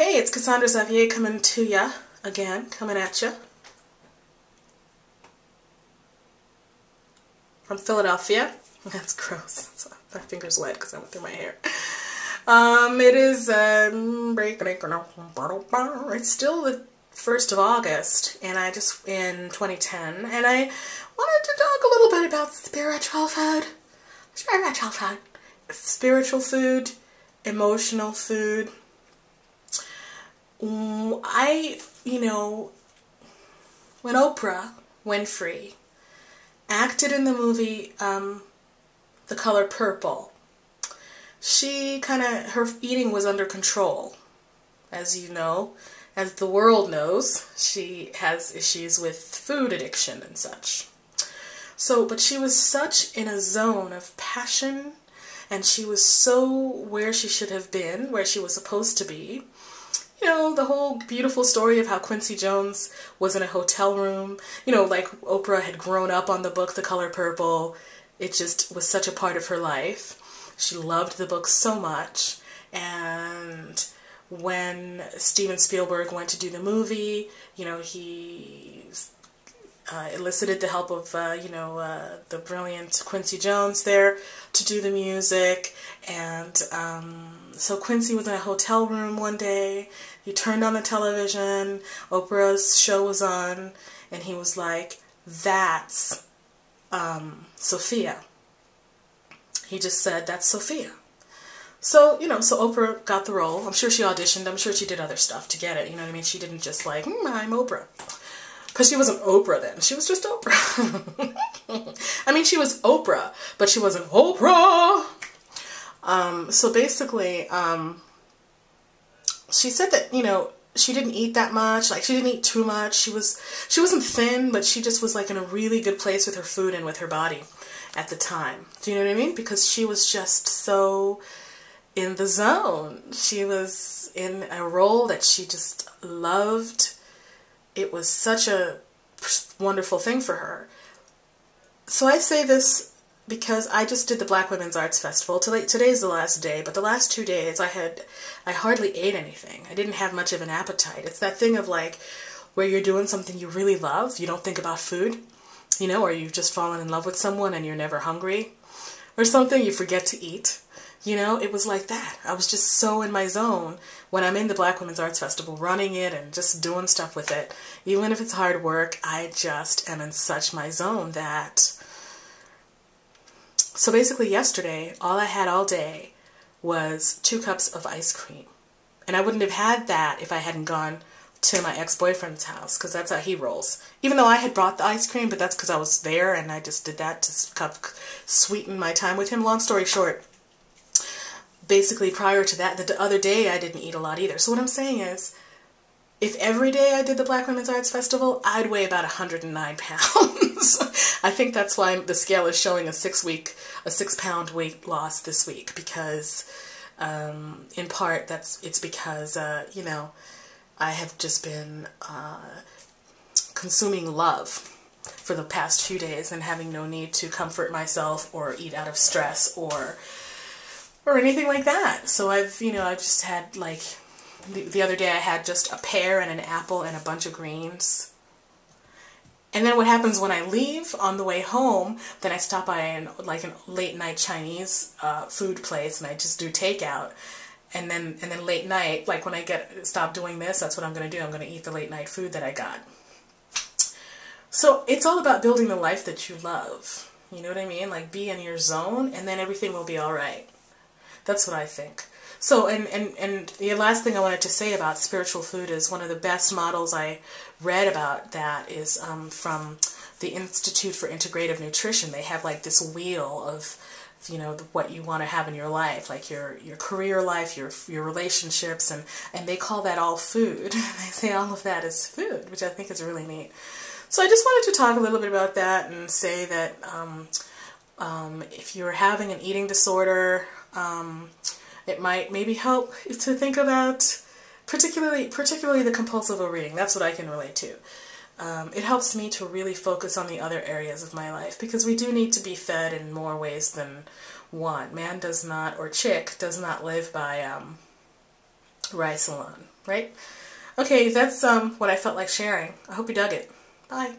Hey, it's Cassandre Xavier coming to ya again, coming at ya from Philadelphia. That's gross. My finger's wet because I went through my hair. It is it's still the 1st of August, and in 2010, and I wanted to talk a little bit about spiritual food, emotional food. When Oprah Winfrey acted in the movie The Color Purple, her eating was under control. As you know, as the world knows, she has issues with food addiction and such. But she was such in a zone of passion, and she was so where she should have been, where she was supposed to be. You know, the whole beautiful story of how Quincy Jones was in a hotel room, like Oprah had grown up on the book The Color Purple. It just was such a part of her life. She loved the book so much, and when Steven Spielberg went to do the movie, he elicited the help of, the brilliant Quincy Jones there to do the music. And so Quincy was in a hotel room one day. He turned on the television. Oprah's show was on, and he was like, "That's Sophia." He just said, "That's Sophia." So Oprah got the role. I'm sure she auditioned. I'm sure she did other stuff to get it. You know what I mean? She didn't just like, I'm Oprah. Because she wasn't Oprah then. She was just Oprah. I mean, she was Oprah, but she wasn't Oprah. So basically, she said that, she didn't eat that much. Like, she didn't eat too much. She wasn't thin, but she just was like in a really good place with her food and with her body at the time. Do you know what I mean? Because she was just so in the zone. She was in a role that she just loved. It was such a wonderful thing for her. So I say this because I just did the Black Women's Arts Festival. Today's the last day, but the last 2 days I hardly ate anything. I didn't have much of an appetite. It's that thing of like where you're doing something you really love, you don't think about food, or you've just fallen in love with someone and you're never hungry or something, you forget to eat. It was like that. I was just so in my zone when I'm in the Black Women's Arts Festival, running it and just doing stuff with it. Even if it's hard work, I just am in such my zone that... So basically yesterday, all I had all day was 2 cups of ice cream. And I wouldn't have had that if I hadn't gone to my ex-boyfriend's house, because that's how he rolls. Even though I had brought the ice cream, but that's because I was there and I just did that to sweeten my time with him. Long story short, basically prior to that, the other day I didn't eat a lot either. So what I'm saying is, if every day I did the Black Women's Arts Festival, I'd weigh about 109 pounds. I think that's why the scale is showing a 6-pound weight loss this week, because in part it's because I have just been consuming love for the past few days and having no need to comfort myself or eat out of stress or anything like that. So I just had like, the other day I had just a pear and an apple and a bunch of greens. And then what happens when I leave on the way home, then I stop by a late night Chinese food place and I just do takeout. And then late night, like when I stop doing this, that's what I'm going to do. I'm going to eat the late night food that I got. So it's all about building the life that you love. You know what I mean? Like, be in your zone and then everything will be all right. That's what I think. So, and the last thing I wanted to say about spiritual food is one of the best models I read about that is from the Institute for Integrative Nutrition. They have like this wheel of, what you want to have in your life, like your career life, your relationships, and they call that all food. They say all of that is food, which I think is really neat. So I just wanted to talk a little bit about that and say that if you're having an eating disorder, it might maybe help to think about particularly the compulsive overeating. That's what I can relate to. It helps me to really focus on the other areas of my life, because we do need to be fed in more ways than one. Man does not, or chick does not live by Rise Salon, right? Okay, that's what I felt like sharing. I hope you dug it. Bye.